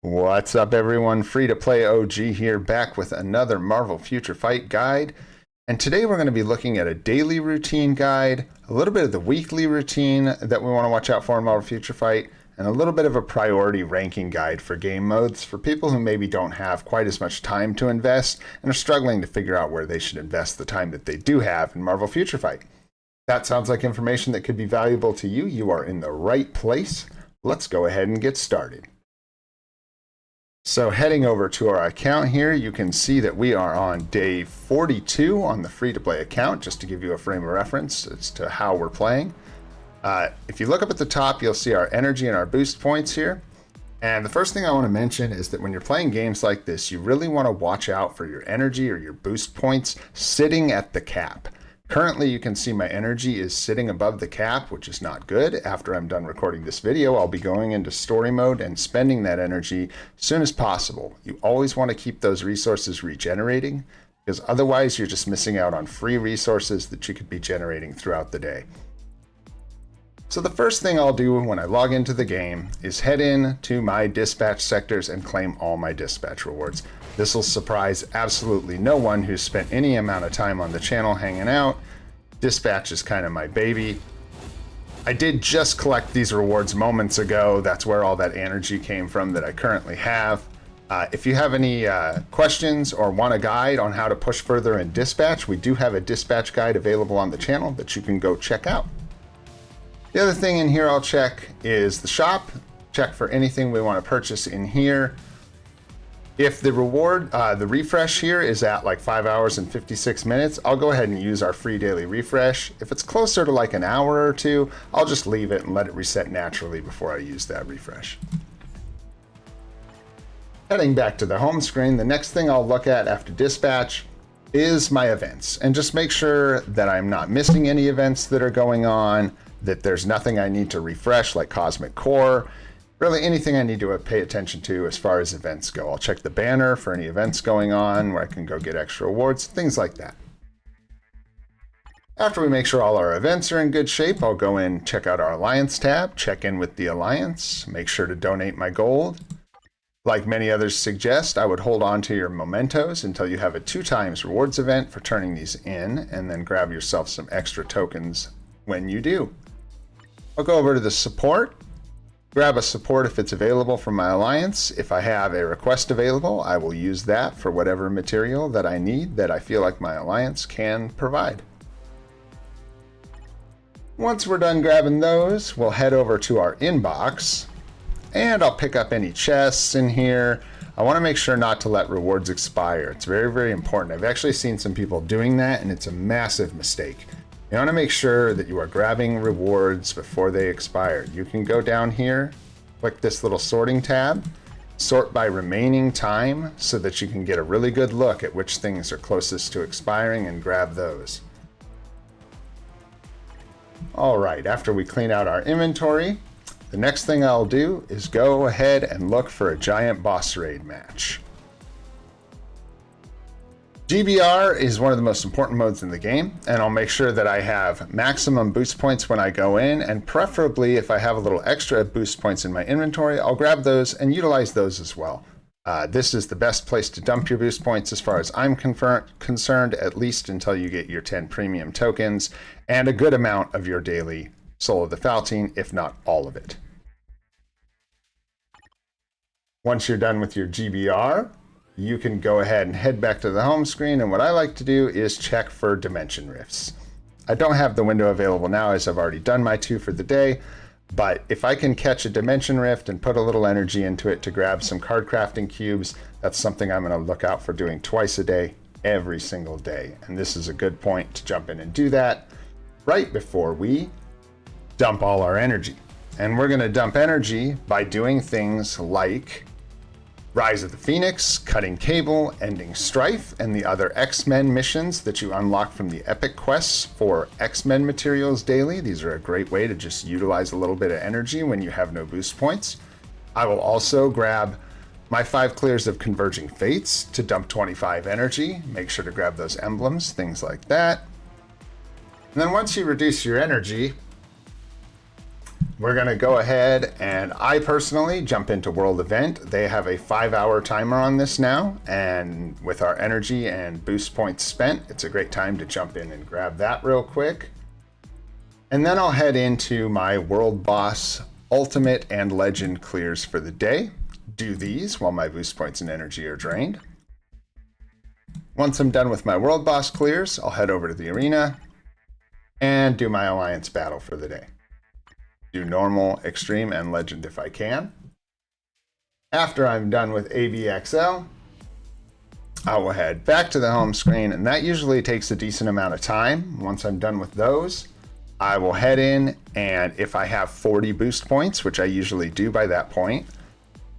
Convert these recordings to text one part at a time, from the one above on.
What's up, everyone? Free to play OG here, back with another Marvel Future Fight guide. And today we're going to be looking at a daily routine guide, a little bit of the weekly routine that we want to watch out for in Marvel Future Fight, and a little bit of a priority ranking guide for game modes for people who maybe don't have quite as much time to invest and are struggling to figure out where they should invest the time that they do have in Marvel Future Fight. That sounds like information that could be valuable to you. You are in the right place. Let's go ahead and get started. So heading over to our account here, you can see that we are on day 42 on the free-to-play account, just to give you a frame of reference as to how we're playing. If you look up at the top, you'll see our energy and our boost points here. And the first thing I want to mention is that when you're playing games like this, you really want to watch out for your energy or your boost points sitting at the cap. Currently, you can see my energy is sitting above the cap, which is not good. After I'm done recording this video, I'll be going into story mode and spending that energy as soon as possible. You always want to keep those resources regenerating, because otherwise you're just missing out on free resources that you could be generating throughout the day. So the first thing I'll do when I log into the game is head in to my dispatch sectors and claim all my dispatch rewards. This will surprise absolutely no one who's spent any amount of time on the channel hanging out. Dispatch is kind of my baby. I did just collect these rewards moments ago. That's where all that energy came from that I currently have. If you have any questions or want a guide on how to push further in dispatch, we do have a dispatch guide available on the channel that you can go check out. The other thing in here I'll check is the shop. Check for anything we want to purchase in here. If the reward, the refresh here is at like 5 hours and 56 minutes, I'll go ahead and use our free daily refresh. If it's closer to like an hour or two, I'll just leave it and let it reset naturally before I use that refresh. Heading back to the home screen, the next thing I'll look at after dispatch is my events, and just make sure that I'm not missing any events that are going on, that there's nothing I need to refresh like Cosmic Core. Really anything I need to pay attention to as far as events go. I'll check the banner for any events going on where I can go get extra awards, things like that. After we make sure all our events are in good shape, I'll go in, check out our Alliance tab, check in with the Alliance, make sure to donate my gold. Like many others suggest, I would hold on to your mementos until you have a 2x rewards event for turning these in, and then grab yourself some extra tokens when you do. I'll go over to the support. Grab a support if it's available from my Alliance. If I have a request available, I will use that for whatever material that I need that I feel like my Alliance can provide. Once we're done grabbing those, we'll head over to our inbox, and I'll pick up any chests in here. I want to make sure not to let rewards expire. It's very, very important. I've actually seen some people doing that, and it's a massive mistake. You want to make sure that you are grabbing rewards before they expire. You can go down here, click this little sorting tab, sort by remaining time so that you can get a really good look at which things are closest to expiring and grab those. All right, after we clean out our inventory, the next thing I'll do is go ahead and look for a giant boss raid match. GBR is one of the most important modes in the game, and I'll make sure that I have maximum boost points when I go in, and preferably if I have a little extra boost points in my inventory, I'll grab those and utilize those as well. This is the best place to dump your boost points as far as I'm concerned, at least until you get your 10 premium tokens and a good amount of your daily Soul of the Faltine, if not all of it. Once you're done with your GBR, you can go ahead and head back to the home screen, and what I like to do is check for dimension rifts. I don't have the window available now as I've already done my 2 for the day, but if I can catch a dimension rift and put a little energy into it to grab some card crafting cubes, that's something I'm going to look out for doing twice a day, every single day. And this is a good point to jump in and do that right before we dump all our energy. And we're going to dump energy by doing things like Rise of the Phoenix, Cutting Cable, Ending Strife, and the other X-Men missions that you unlock from the Epic quests for X-Men materials daily. These are a great way to just utilize a little bit of energy when you have no boost points. I will also grab my 5 clears of Converging Fates to dump 25 energy. Make sure to grab those emblems, things like that. And then once you reduce your energy, we're going to go ahead and I personally jump into World Event. They have a 5-hour timer on this now, and with our energy and boost points spent, it's a great time to jump in and grab that real quick. And then I'll head into my World Boss Ultimate and Legend clears for the day. Do these while my boost points and energy are drained. Once I'm done with my World Boss clears, I'll head over to the arena and do my Alliance battle for the day. Do normal, extreme, and legend if I can. After I'm done with AVXL, I will head back to the home screen, and that usually takes a decent amount of time. Once I'm done with those, I will head in, and if I have 40 boost points, which I usually do by that point,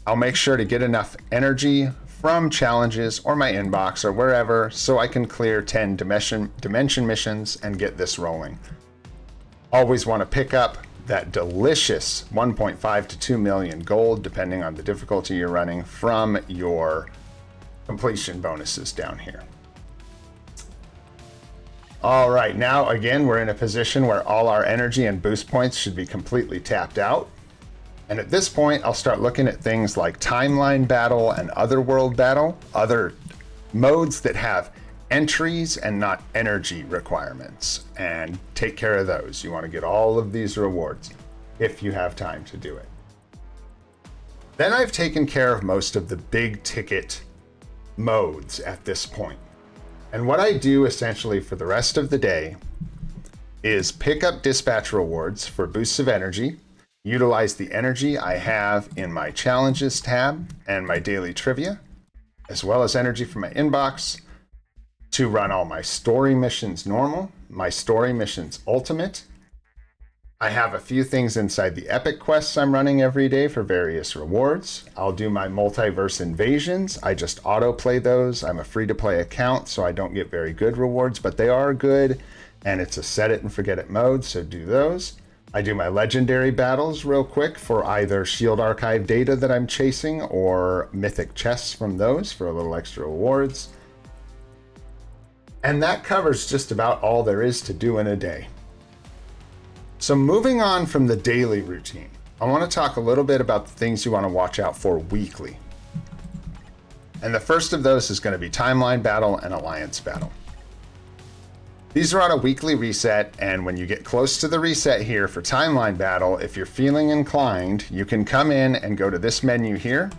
I'll make sure to get enough energy from challenges or my inbox or wherever so I can clear 10 dimension missions and get this rolling. Always want to pick up that delicious 1.5 to 2 million gold, depending on the difficulty you're running, from your completion bonuses down here. All right, now again, we're in a position where all our energy and boost points should be completely tapped out. And at this point, I'll start looking at things like timeline battle and other world battle, other modes that have entries and not energy requirements, and take care of those. You want to get all of these rewards if you have time to do it. Then I've taken care of most of the big ticket modes at this point. And what I do essentially for the rest of the day is pick up dispatch rewards for boosts of energy, utilize the energy I have in my challenges tab and my daily trivia, as well as energy from my inbox, to run all my story missions normal, my story missions ultimate. I have a few things inside the epic quests I'm running every day for various rewards. I'll do my multiverse invasions. I just autoplay those. I'm a free-to-play account, so I don't get very good rewards, but they are good, and it's a set it and forget it mode, so do those. I do my legendary battles real quick for either Shield Archive data that I'm chasing or mythic chests from those for a little extra rewards. And that covers just about all there is to do in a day. So moving on from the daily routine, I want to talk a little bit about the things you want to watch out for weekly. And the first of those is going to be Timeline Battle and Alliance Battle. These are on a weekly reset, and when you get close to the reset here for Timeline Battle, if you're feeling inclined, you can come in and go to this menu here,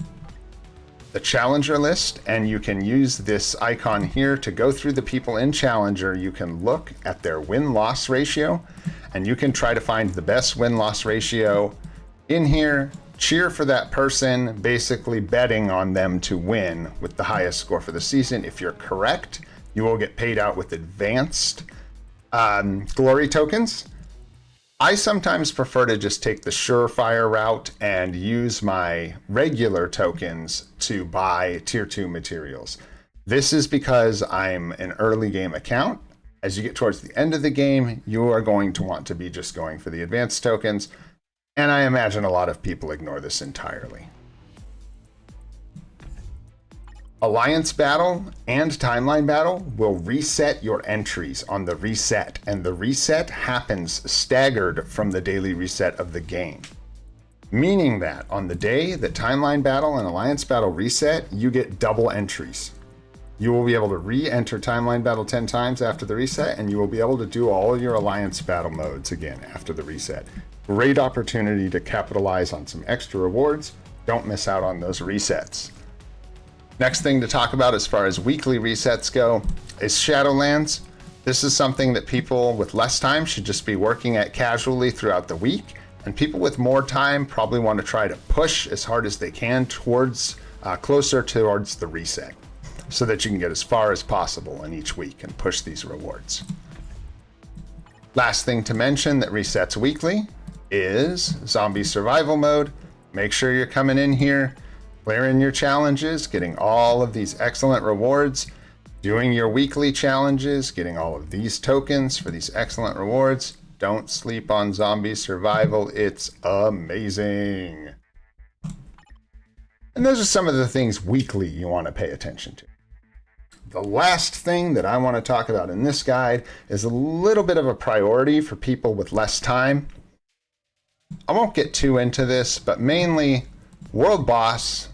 the Challenger list, and you can use this icon here to go through the people in Challenger. You can look at their win-loss ratio, and you can try to find the best win-loss ratio in here, cheer for that person, basically betting on them to win with the highest score for the season. If you're correct, you will get paid out with advanced glory tokens. I sometimes prefer to just take the surefire route and use my regular tokens to buy tier 2 materials. This is because I'm an early game account. As you get towards the end of the game, you are going to want to be just going for the advanced tokens, and I imagine a lot of people ignore this entirely. Alliance Battle and Timeline Battle will reset your entries on the reset, and the reset happens staggered from the daily reset of the game. Meaning that on the day that Timeline Battle and Alliance Battle reset, you get double entries. You will be able to re-enter Timeline Battle 10 times after the reset, and you will be able to do all your Alliance Battle modes again after the reset. Great opportunity to capitalize on some extra rewards. Don't miss out on those resets. Next thing to talk about as far as weekly resets go is Shadowlands. This is something that people with less time should just be working at casually throughout the week, and people with more time probably want to try to push as hard as they can towards closer towards the reset, so that you can get as far as possible in each week and push these rewards. Last thing to mention that resets weekly is Zombie Survival Mode. Make sure you're coming in here, clearing your challenges, getting all of these excellent rewards, doing your weekly challenges, getting all of these tokens for these excellent rewards. Don't sleep on Zombie Survival. It's amazing. And those are some of the things weekly you want to pay attention to. The last thing that I want to talk about in this guide is a little bit of a priority for people with less time. I won't get too into this, but mainly World Boss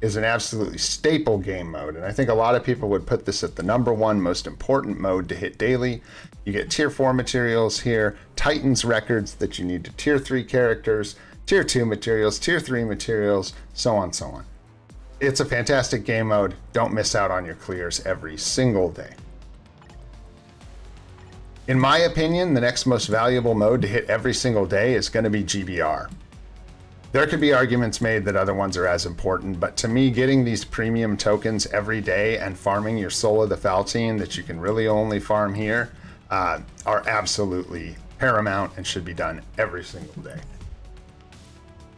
is an absolutely staple game mode, and I think a lot of people would put this at the #1 most important mode to hit daily. You get tier 4 materials here, Titans records that you need to tier 3 characters, tier 2 materials, tier 3 materials, so on, so on. It's a fantastic game mode. Don't miss out on your clears every single day. In my opinion, the next most valuable mode to hit every single day is going to be GBR. There could be arguments made that other ones are as important, but to me, getting these premium tokens every day and farming your Soul of the Faltine that you can really only farm here are absolutely paramount and should be done every single day.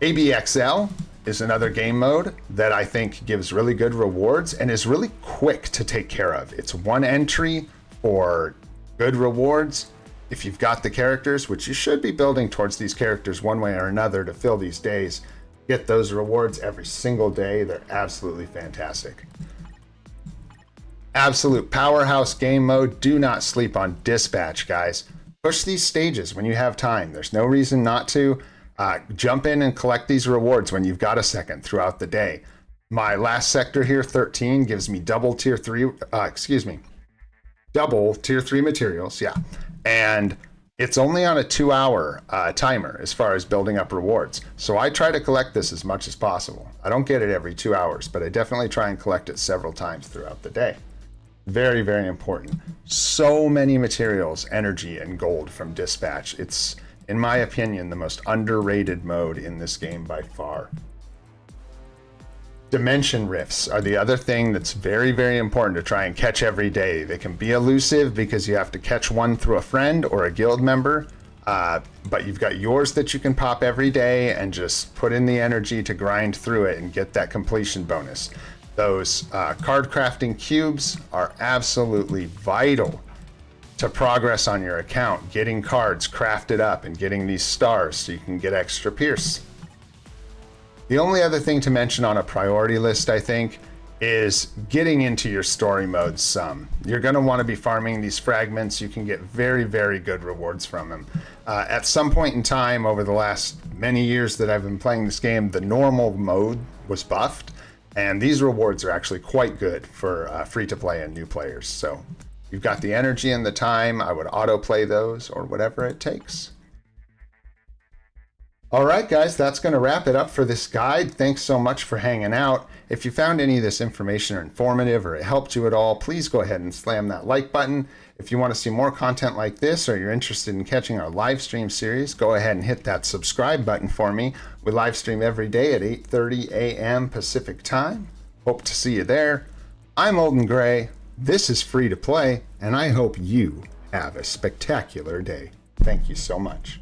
ABXL is another game mode that I think gives really good rewards and is really quick to take care of. It's one entry for good rewards. If you've got the characters, which you should be building towards these characters one way or another to fill these days, get those rewards every single day. They're absolutely fantastic. Absolute powerhouse game mode. Do not sleep on Dispatch, guys. Push these stages when you have time. There's no reason not to. Jump in and collect these rewards when you've got a second throughout the day. My last sector here, 13, gives me double tier 3 materials, yeah. And it's only on a 2-hour timer as far as building up rewards. So I try to collect this as much as possible. I don't get it every 2 hours, but I definitely try and collect it several times throughout the day. Very, very important. So many materials, energy, and gold from Dispatch. It's, in my opinion, the most underrated mode in this game by far. Dimension rifts are the other thing that's very, very important to try and catch every day. They can be elusive because you have to catch one through a friend or a guild member, but you've got yours that you can pop every day and just put in the energy to grind through it and get that completion bonus. Those card crafting cubes are absolutely vital to progress on your account, getting cards crafted up and getting these stars so you can get extra Pierce. The only other thing to mention on a priority list, I think, is getting into your story modes some. You're going to want to be farming these fragments. You can get very, very good rewards from them. At some point in time over the last many years that I've been playing this game, the normal mode was buffed, and these rewards are actually quite good for free-to-play and new players. So you've got the energy and the time. I would auto-play those or whatever it takes. All right, guys, that's going to wrap it up for this guide. Thanks so much for hanging out. If you found any of this information informative or it helped you at all, please go ahead and slam that like button. If you want to see more content like this or you're interested in catching our live stream series, go ahead and hit that subscribe button for me. We live stream every day at 8:30 a.m. Pacific time. Hope to see you there. I'm Olden Gray. This is Free to Play, and I hope you have a spectacular day. Thank you so much.